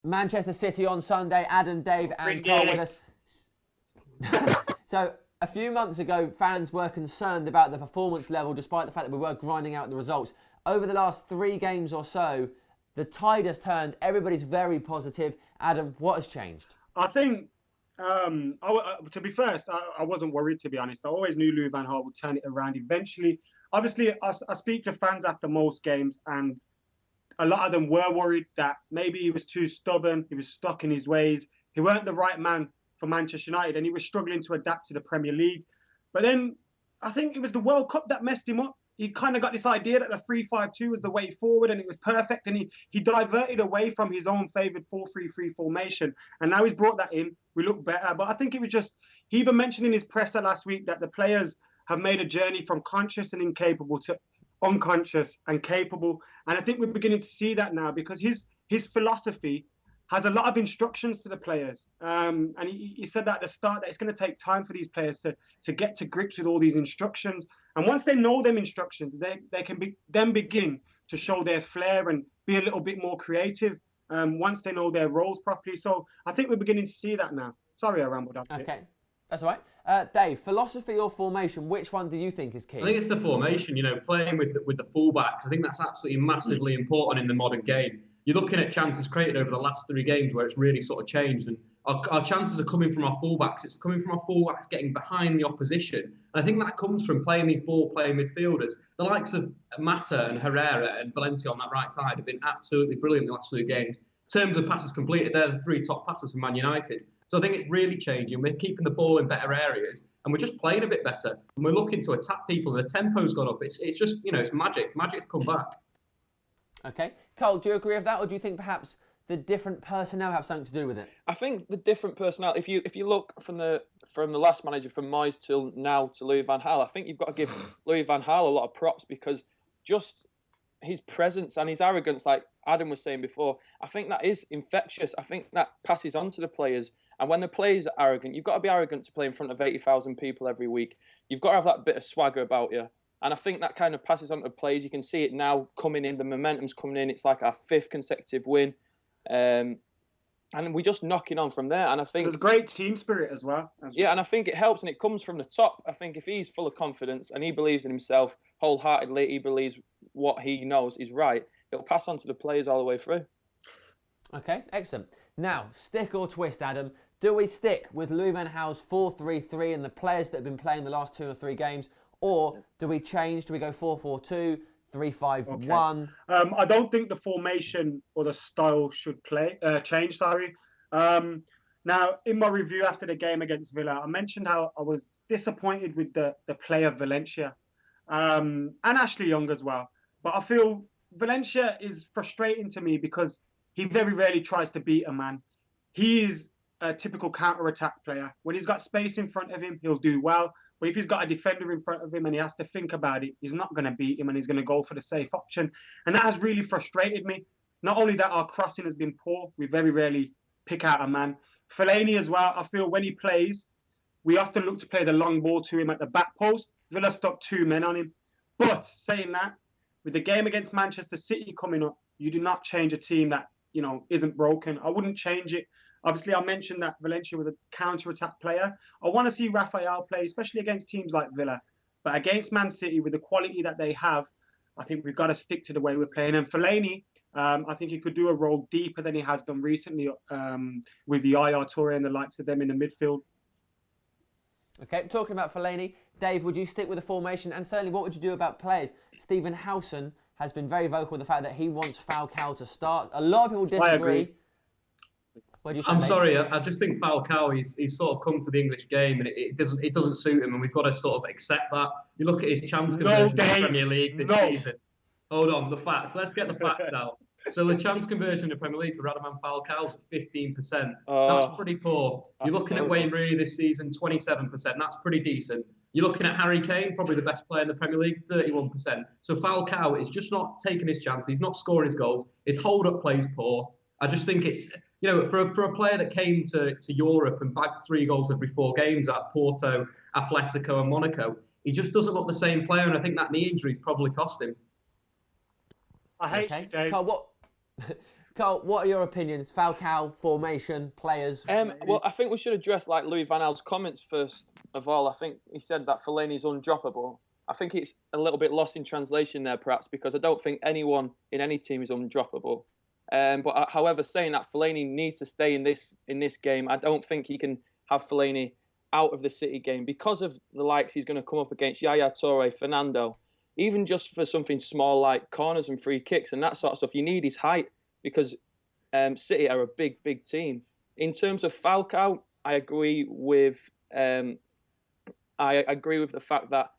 Manchester City on Sunday. Adam, Dave and Carl with us. So, a few months ago, fans were concerned about the performance level despite the fact that we were grinding out the results. Over the last 3 games or so, the tide has turned. Everybody's very positive. Adam, what has changed? I think, to be fair, I wasn't worried, to be honest. I always knew Louis van Gaal would turn it around eventually. Obviously, I speak to fans after most games, and a lot of them were worried that maybe he was too stubborn, he was stuck in his ways, he weren't the right man for Manchester United, and he was struggling to adapt to the Premier League. But then I think it was the World Cup that messed him up. He kind of got this idea that the 3-5-2 was the way forward and it was perfect, and he diverted away from his own favoured 4-3-3 formation, and now he's brought that in. We look better, but I think it was just, he even mentioned in his presser last week that the players have made a journey from conscious and incapable to unconscious and capable, and I think we're beginning to see that now because his philosophy has a lot of instructions to the players, and he said that at the start that it's going to take time for these players to get to grips with all these instructions, and once they know them instructions, they can then begin to show their flair and be a little bit more creative once they know their roles properly. So I think we're beginning to see that now. Sorry I rambled up. Okay, that's all right. Dave, philosophy or formation, which one do you think is key? I think it's the formation, playing with the fullbacks. I think that's absolutely massively important in the modern game. You're looking at chances created over the last 3 games where it's really sort of changed, and our chances are coming from our fullbacks. It's coming from our fullbacks getting behind the opposition, and I think that comes from playing these ball-playing midfielders. The likes of Mata and Herrera and Valencia on that right side have been absolutely brilliant in the last 2 games. In terms of passes completed, they're the 3 top passes for Man United. So I think it's really changing. We're keeping the ball in better areas, and we're just playing a bit better. And we're looking to attack people, and the tempo's gone up. It's just, it's magic. Magic's come back. Okay. Carl, do you agree with that, or do you think perhaps the different personnel have something to do with it? I think the different personnel, if you look from the last manager, from Moyes till now to Louis van Gaal, I think you've got to give Louis van Gaal a lot of props because just his presence and his arrogance, like Adam was saying before, I think that is infectious. I think that passes on to the players. And when the players are arrogant, you've got to be arrogant to play in front of 80,000 people every week. You've got to have that bit of swagger about you. And I think that kind of passes on to players. You can see it now coming in. The momentum's coming in. It's like our 5th consecutive win. And we're just knocking on from there. And I think there's great team spirit as well. Yeah, and I think it helps, and it comes from the top. I think if he's full of confidence and he believes in himself wholeheartedly, he believes what he knows is right, it'll pass on to the players all the way through. Okay, excellent. Now, stick or twist, Adam. Do we stick with Louis van Gaal's 4-3-3 and the players that have been playing the last 2 or 3 games, or do we change? Do we go 4-4-2, 3-5-1? Okay. I don't think the formation or the style should change. Sorry. Now, in my review after the game against Villa, I mentioned how I was disappointed with the play of Valencia and Ashley Young as well. But I feel Valencia is frustrating to me because he very rarely tries to beat a man. He is a typical counter-attack player. When he's got space in front of him, he'll do well. But if he's got a defender in front of him and he has to think about it, he's not going to beat him and he's going to go for the safe option. And that has really frustrated me. Not only that, our crossing has been poor. We very rarely pick out a man. Fellaini as well, I feel when he plays, we often look to play the long ball to him at the back post. Villa stuck 2 men on him. But saying that, with the game against Manchester City coming up, you do not change a team that, isn't broken. I wouldn't change it. Obviously, I mentioned that Valencia was a counter-attack player. I want to see Rafael play, especially against teams like Villa. But against Man City, with the quality that they have, I think we've got to stick to the way we're playing. And Fellaini, I think he could do a role deeper than he has done recently with the Yaya Toure and the likes of them in the midfield. Okay, talking about Fellaini, Dave, would you stick with the formation? And certainly, what would you do about players? Stephen Howson has been very vocal with the fact that he wants Falcao to start. A lot of people disagree. I agree. I'm sorry, I just think Falcao, he's sort of come to the English game and it doesn't suit him, and we've got to sort of accept that. You look at his chance conversion in the Premier League this season. Hold on, the facts. Let's get the facts out. So the chance conversion in the Premier League for Radamel Falcao's at 15%. That's pretty poor. You're looking at Wayne Rooney this season, 27%. That's pretty decent. You're looking at Harry Kane, probably the best player in the Premier League, 31%. So Falcao is just not taking his chances. He's not scoring his goals. His hold-up play is poor. I just think it's, for a player that came to Europe and bagged 3 goals every 4 games at Porto, Atletico and Monaco, he just doesn't look the same player, and I think that knee injury's probably cost him. I hate you, Dave. Carl, Carl, what are your opinions? Falcao, formation, players? Well, I think we should address like Louis van Gaal's comments first of all. I think he said that Fellaini's undroppable. I think it's a little bit lost in translation there, perhaps, because I don't think anyone in any team is undroppable. But however, saying that Fellaini needs to stay in this game, I don't think he can have Fellaini out of the City game because of the likes he's going to come up against Yaya Toure, Fernando, even just for something small like corners and free kicks and that sort of stuff. You need his height because City are a big team. In terms of Falcao, I agree with the fact that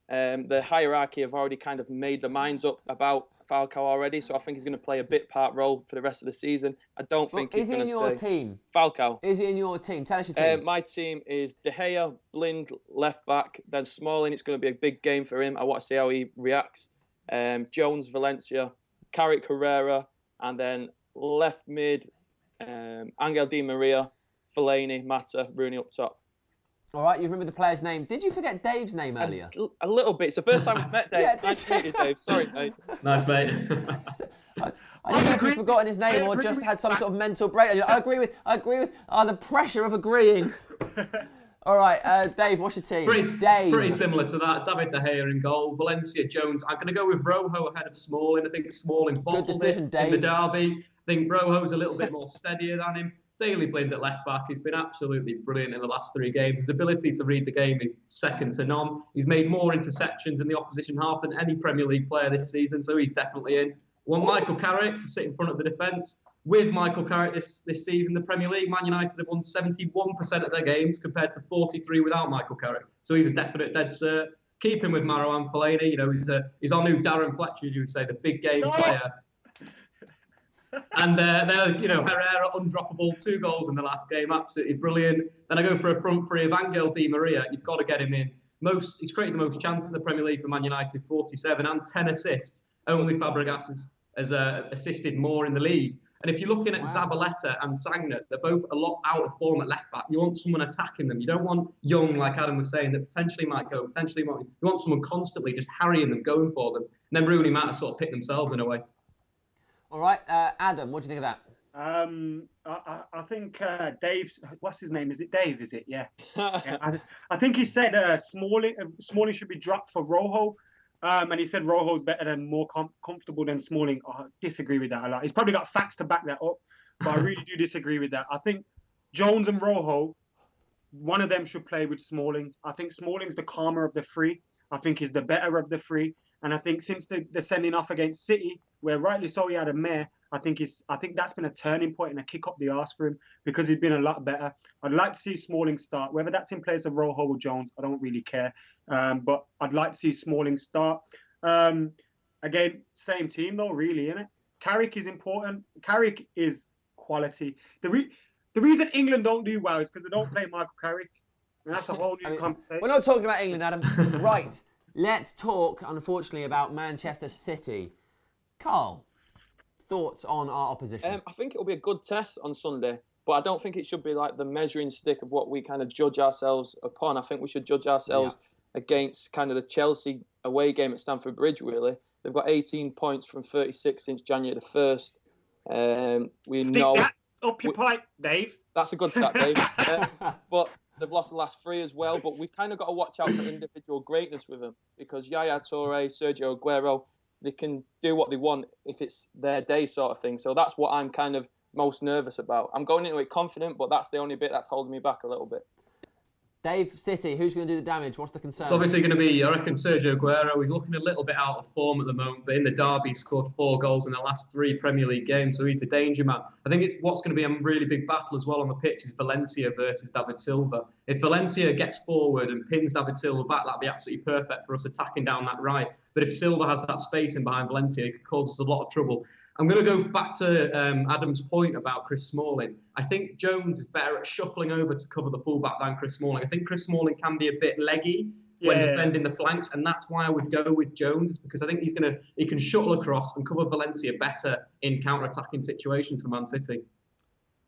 the hierarchy have already kind of made their minds up about Falcao already, so I think he's going to play a bit part role for the rest of the season. I don't think he's going to stay. Is he in your team? Falcao. Is he in your team? Tell us your team. My team is De Gea, Blind, left back, then Smalling. It's going to be a big game for him. I want to see how he reacts. Jones, Valencia, Carrick, Herrera, and then left mid, Angel Di Maria, Fellaini, Mata, Rooney up top. All right, you remember the player's name. Did you forget Dave's name earlier? A little bit. It's the first time we've met Dave. Yeah, nice to meet you, Dave. Sorry, Dave. Nice, mate. I don't know if you've forgotten his name or just had some sort of mental break. I agree with the pressure of agreeing. All right, Dave, what's your team? Pretty similar to that. David De Gea in goal. Valencia, Jones. I'm going to go with Rojo ahead of Smalling. I think Smalling bottled it in the derby. I think Rojo's a little bit more steadier than him. Daley Blind at left back. He's been absolutely brilliant in the last 3 games. His ability to read the game is second to none. He's made more interceptions in the opposition half than any Premier League player this season, so he's definitely in. Want Michael Carrick to sit in front of the defence. With Michael Carrick this season, the Premier League, Man United have won 71% of their games compared to 43 without Michael Carrick. So he's a definite dead cert. Keep him with Marouane Fellaini. You know, he's our new Darren Fletcher, you would say, the big game player. And they're, you know, Herrera undroppable, 2 goals in the last game, absolutely brilliant. Then I go for a front three of Angel Di Maria. You've got to get him in. He's created the most chances in the Premier League for Man United, 47 and 10 assists. Only Fabregas has assisted more in the league. And if you're looking at Zabaleta and Sagna, they're both a lot out of form at left back. You want someone attacking them. You don't want Young, like Adam was saying, that potentially might go, potentially might. You want someone constantly just harrying them, going for them. And then Rooney might sort of pick themselves in a way. All right, Adam, what do you think of that? I think Dave's. What's his name? Is it Dave? Is it? Yeah. I think he said Smalling should be dropped for Rojo, and he said Rojo's better than more comfortable than Smalling. I disagree with that a lot. He's probably got facts to back that up, but I really do disagree with that. I think Jones and Rojo, one of them should play with Smalling. I think Smalling's the calmer of the 3. I think he's the better of the 3. And I think since the sending off against City, where rightly so he had a mare, I think that's been a turning point and a kick up the arse for him because he's been a lot better. I'd like to see Smalling start, whether that's in place of Rojo or Jones, I don't really care. But I'd like to see Smalling start. Again, same team though, really, isn't it? Carrick is important. Carrick is quality. The reason England don't do well is because they don't play Michael Carrick. And that's a whole new conversation. We're not talking about England, Adam. Right. Let's talk, unfortunately, about Manchester City. Carl, thoughts on our opposition? I think it'll be a good test on Sunday, but I don't think it should be like the measuring stick of what we kind of judge ourselves upon. I think we should judge ourselves against kind of the Chelsea away game at Stamford Bridge, really. They've got 18 points from 36 since January the 1st. Stick that up your pipe, Dave. That's a good stat, Dave. But they've lost the last 3 as well, but we've kind of got to watch out for individual greatness with them because Yaya Toure, Sergio Aguero, they can do what they want if it's their day sort of thing. So that's what I'm kind of most nervous about. I'm going into it confident, but that's the only bit that's holding me back a little bit. Dave, City, who's going to do the damage? What's the concern? It's obviously going to be, I reckon, Sergio Aguero. He's looking a little bit out of form at the moment, but in the derby, he scored 4 goals in the last 3 Premier League games, so he's the danger man. I think what's going to be a really big battle as well on the pitch is Valencia versus David Silva. If Valencia gets forward and pins David Silva back, that'd be absolutely perfect for us attacking down that right. But if Silva has that space in behind Valencia, it could cause us a lot of trouble. I'm going to go back to Adam's point about Chris Smalling. I think Jones is better at shuffling over to cover the fullback than Chris Smalling. I think Chris Smalling can be a bit leggy when defending the flanks, and that's why I would go with Jones, because I think he can shuttle across and cover Valencia better in counter-attacking situations for Man City.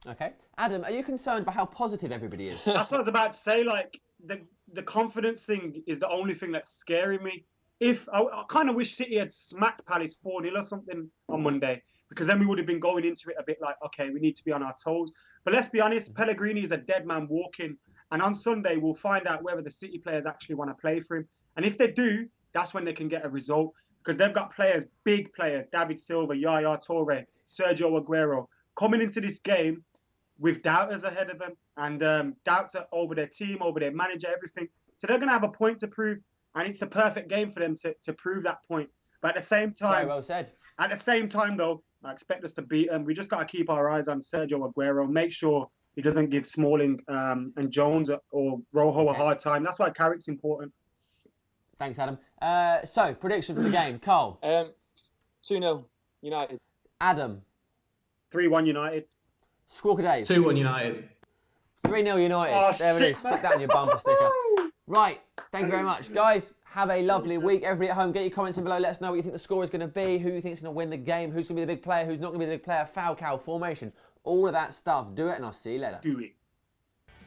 Okay. Adam, are you concerned by how positive everybody is? That's what I was about to say. Like, the confidence thing is the only thing that's scaring me. I kind of wish City had smacked Palace 4-0 or something on Monday, because then we would have been going into it a bit like, okay, we need to be on our toes. But let's be honest, Pellegrini is a dead man walking. And on Sunday, we'll find out whether the City players actually want to play for him. And if they do, that's when they can get a result. Because they've got players, big players, David Silva, Yaya Toure, Sergio Aguero, coming into this game with doubters ahead of them and doubts over their team, over their manager, everything. So they're going to have a point to prove. And it's a perfect game for them to prove that point. But at the same time, very well said. At the same time, though, I expect us to beat them. We just got to keep our eyes on Sergio Aguero, make sure he doesn't give Smalling and Jones or Rojo a hard time. That's why Carrick's important. Thanks, Adam. So, prediction for the game. Carl? 2-0 United. Adam? 3-1 United. Squawker Dave? 2-1 United. 3-0 United. Oh, there shit, it is. Stick that in your bumper sticker. Right. Thank you very much. Guys, have a lovely week. Everybody at home, get your comments in below. Let us know what you think the score is going to be, who you think is going to win the game, who's going to be the big player, who's not going to be the big player, Falcao, formation, all of that stuff. Do it, and I'll see you later. Do it.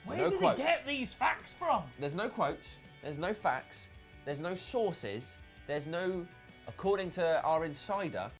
Where did he get these facts from? There's no quotes. There's no facts. There's no sources. There's no, according to our insider,